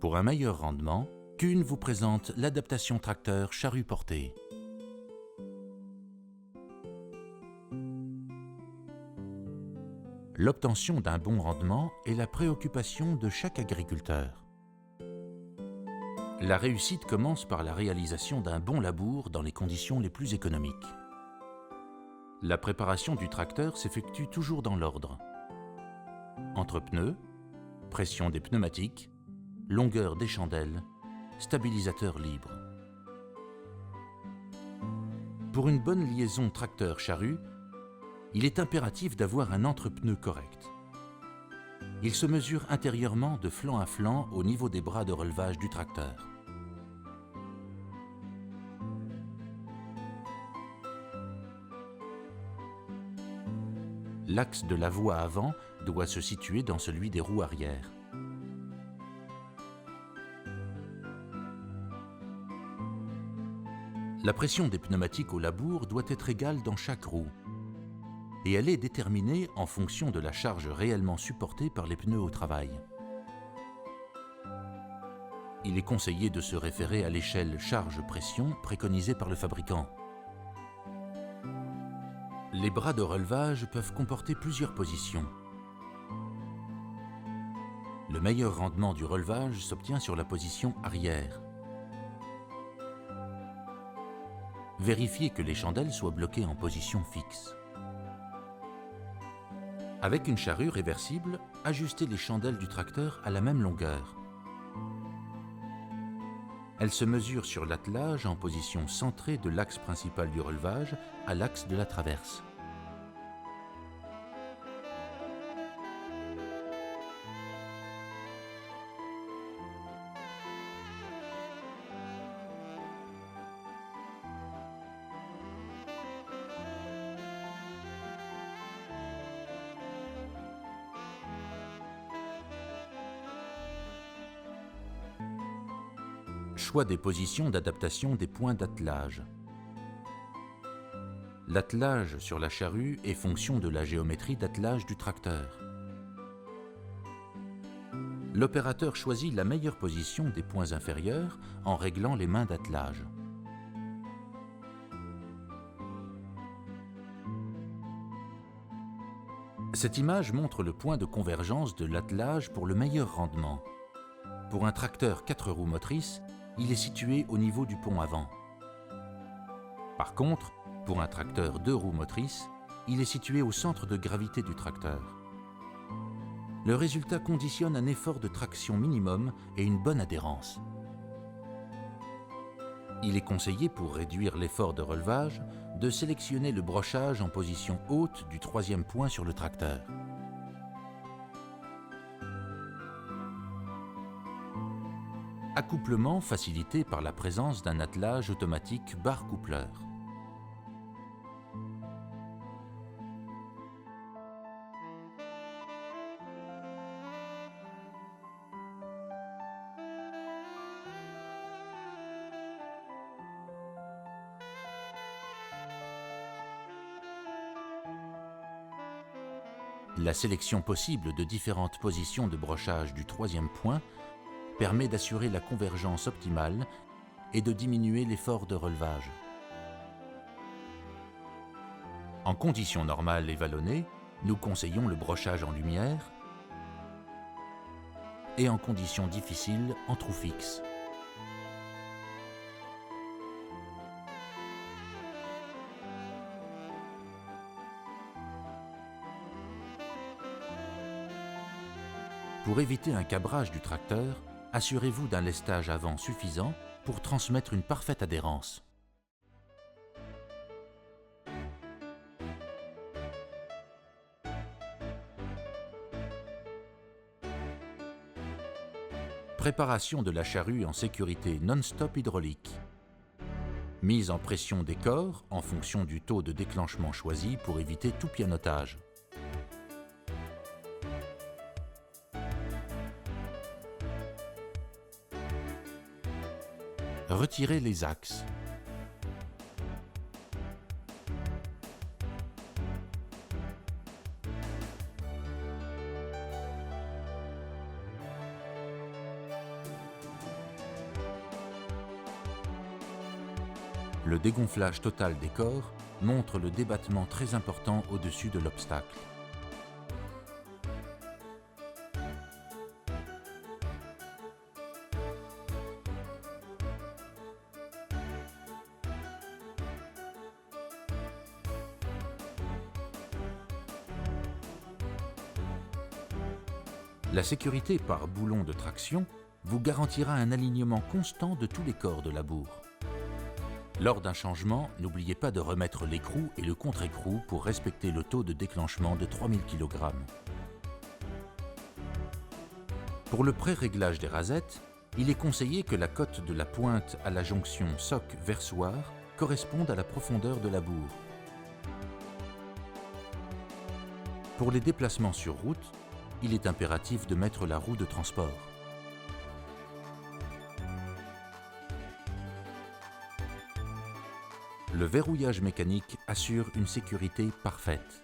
Pour un meilleur rendement, Kuhn vous présente l'adaptation tracteur charrue portée. L'obtention d'un bon rendement est la préoccupation de chaque agriculteur. La réussite commence par la réalisation d'un bon labour dans les conditions les plus économiques. La préparation du tracteur s'effectue toujours dans l'ordre. Entre pneus, pression des pneumatiques, longueur des chandelles, stabilisateur libre. Pour une bonne liaison tracteur-charrue, il est impératif d'avoir un entre-pneu correct. Il se mesure intérieurement de flanc à flanc au niveau des bras de relevage du tracteur. L'axe de la voie avant doit se situer dans celui des roues arrière. La pression des pneumatiques au labour doit être égale dans chaque roue, et elle est déterminée en fonction de la charge réellement supportée par les pneus au travail. Il est conseillé de se référer à l'échelle charge-pression préconisée par le fabricant. Les bras de relevage peuvent comporter plusieurs positions. Le meilleur rendement du relevage s'obtient sur la position arrière. Vérifiez que les chandelles soient bloquées en position fixe. Avec une charrue réversible, ajustez les chandelles du tracteur à la même longueur. Elles se mesurent sur l'attelage en position centrée de l'axe principal du relevage à l'axe de la traverse. Choix des positions d'adaptation des points d'attelage. L'attelage sur la charrue est fonction de la géométrie d'attelage du tracteur. L'opérateur choisit la meilleure position des points inférieurs en réglant les mains d'attelage. Cette image montre le point de convergence de l'attelage pour le meilleur rendement. Pour un tracteur 4 roues motrices, il est situé au niveau du pont avant. Par contre, pour un tracteur 2 roues motrices, il est situé au centre de gravité du tracteur. Le résultat conditionne un effort de traction minimum et une bonne adhérence. Il est conseillé, pour réduire l'effort de relevage, de sélectionner le brochage en position haute du 3e point sur le tracteur. Accouplement facilité par la présence d'un attelage automatique barre-coupleur. La sélection possible de différentes positions de brochage du 3e point permet d'assurer la convergence optimale et de diminuer l'effort de relevage. En conditions normales et vallonnées, nous conseillons le brochage en lumière et en conditions difficiles en trou fixe. Pour éviter un cabrage du tracteur, assurez-vous d'un lestage avant suffisant pour transmettre une parfaite adhérence. Préparation de la charrue en sécurité non-stop hydraulique. Mise en pression des corps en fonction du taux de déclenchement choisi pour éviter tout pianotage. Retirez les axes. Le dégonflage total des corps montre le débattement très important au-dessus de l'obstacle. La sécurité par boulon de traction vous garantira un alignement constant de tous les corps de la bourre. Lors d'un changement, n'oubliez pas de remettre l'écrou et le contre-écrou pour respecter le taux de déclenchement de 3000 kg. Pour le pré-réglage des rasettes, il est conseillé que la cote de la pointe à la jonction soc-versoir corresponde à la profondeur de la bourre. Pour les déplacements sur route, il est impératif de mettre la roue de transport. Le verrouillage mécanique assure une sécurité parfaite.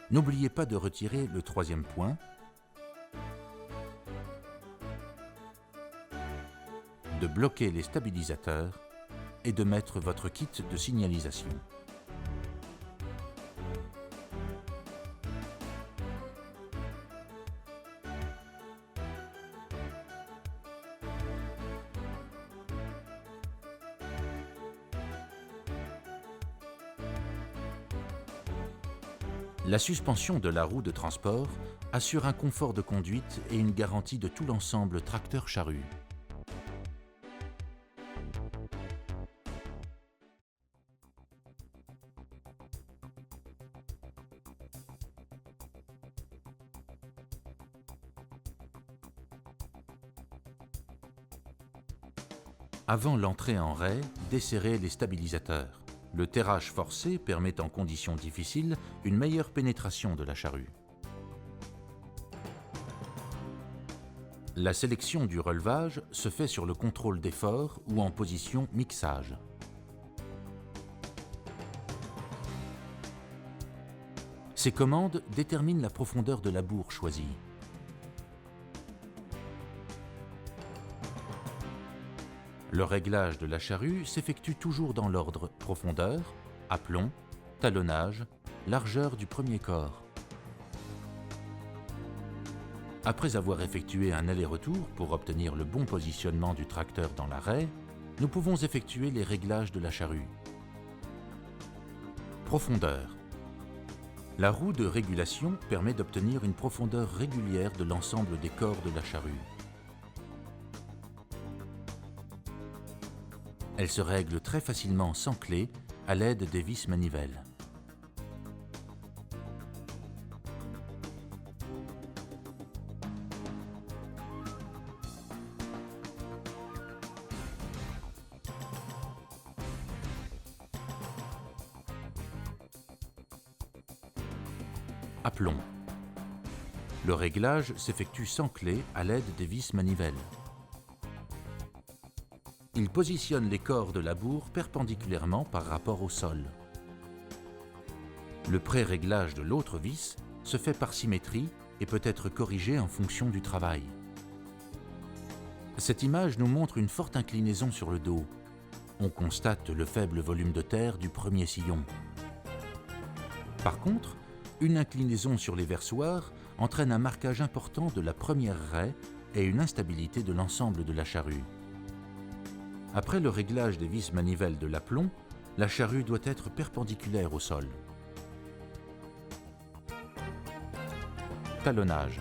N'oubliez pas de retirer le troisième point, de bloquer les stabilisateurs et de mettre votre kit de signalisation. La suspension de la roue de transport assure un confort de conduite et une garantie de tout l'ensemble tracteur-charrue. Avant l'entrée en raie, desserrez les stabilisateurs. Le terrage forcé permet en conditions difficiles une meilleure pénétration de la charrue. La sélection du relevage se fait sur le contrôle d'effort ou en position mixage. Ces commandes déterminent la profondeur de la bourre choisie. Le réglage de la charrue s'effectue toujours dans l'ordre profondeur, aplomb, talonnage, largeur du premier corps. Après avoir effectué un aller-retour pour obtenir le bon positionnement du tracteur dans la raie, nous pouvons effectuer les réglages de la charrue. Profondeur. La roue de régulation permet d'obtenir une profondeur régulière de l'ensemble des corps de la charrue. Elle se règle très facilement sans clé à l'aide des vis manivelles. Aplomb. Le réglage s'effectue sans clé à l'aide des vis manivelles. Il positionne les corps de la bourre perpendiculairement par rapport au sol. Le pré-réglage de l'autre vis se fait par symétrie et peut être corrigé en fonction du travail. Cette image nous montre une forte inclinaison sur le dos. On constate le faible volume de terre du premier sillon. Par contre, une inclinaison sur les versoirs entraîne un marquage important de la première raie et une instabilité de l'ensemble de la charrue. Après le réglage des vis manivelles de l'aplomb, la charrue doit être perpendiculaire au sol. Talonnage.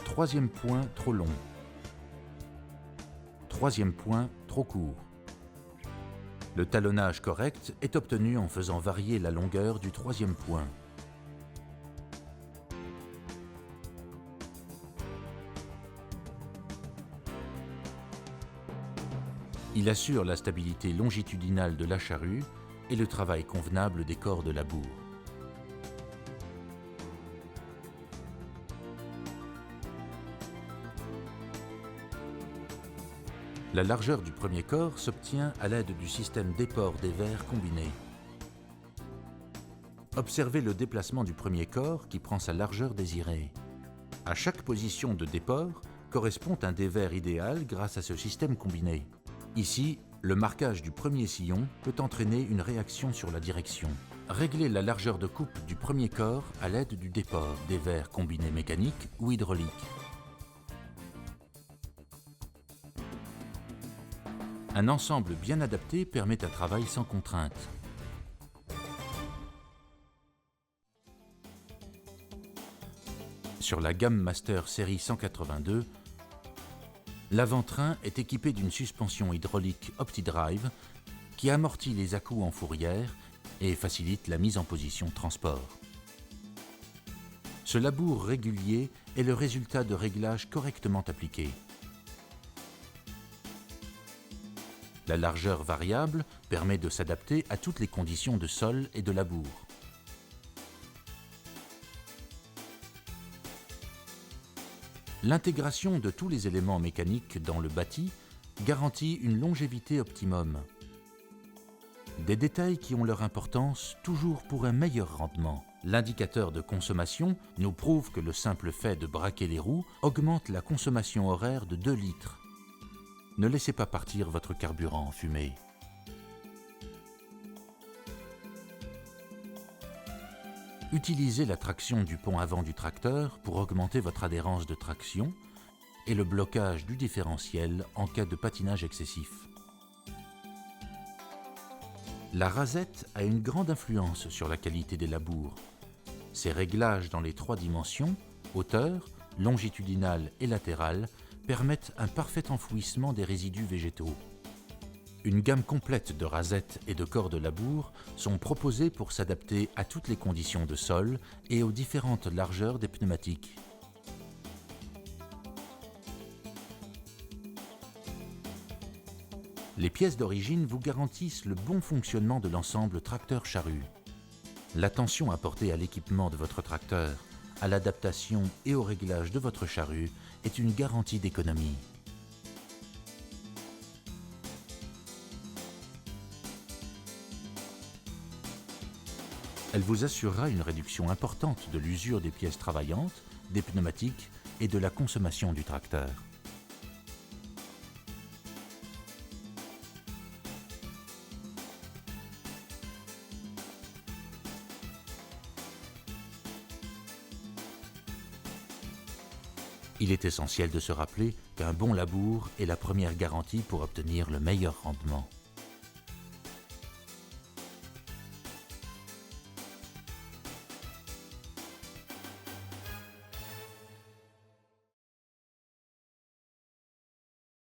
Troisième point trop long. Troisième point trop court. Le talonnage correct est obtenu en faisant varier la longueur du troisième point. Il assure la stabilité longitudinale de la charrue et le travail convenable des corps de la bourre. La largeur du premier corps s'obtient à l'aide du système déport-dévers combiné. Observez le déplacement du premier corps qui prend sa largeur désirée. À chaque position de déport correspond un dévers idéal grâce à ce système combiné. Ici, le marquage du premier sillon peut entraîner une réaction sur la direction. Réglez la largeur de coupe du premier corps à l'aide du déport, dévers combiné mécanique ou hydraulique. Un ensemble bien adapté permet un travail sans contrainte. Sur la gamme Master série 182, l'avant-train est équipé d'une suspension hydraulique OptiDrive qui amortit les à-coups en fourrière et facilite la mise en position transport. Ce labour régulier est le résultat de réglages correctement appliqués. La largeur variable permet de s'adapter à toutes les conditions de sol et de labour. L'intégration de tous les éléments mécaniques dans le bâti garantit une longévité optimum. Des détails qui ont leur importance toujours pour un meilleur rendement. L'indicateur de consommation nous prouve que le simple fait de braquer les roues augmente la consommation horaire de 2 litres. Ne laissez pas partir votre carburant en fumée. Utilisez la traction du pont avant du tracteur pour augmenter votre adhérence de traction et le blocage du différentiel en cas de patinage excessif. La rasette a une grande influence sur la qualité des labours. Ses réglages dans les 3 dimensions, hauteur, longitudinale et latérale, permettent un parfait enfouissement des résidus végétaux. Une gamme complète de rasettes et de corps de labour sont proposés pour s'adapter à toutes les conditions de sol et aux différentes largeurs des pneumatiques. Les pièces d'origine vous garantissent le bon fonctionnement de l'ensemble tracteur-charrue. L'attention apportée à l'équipement de votre tracteur, à l'adaptation et au réglage de votre charrue est une garantie d'économie. Elle vous assurera une réduction importante de l'usure des pièces travaillantes, des pneumatiques et de la consommation du tracteur. Il est essentiel de se rappeler qu'un bon labour est la première garantie pour obtenir le meilleur rendement.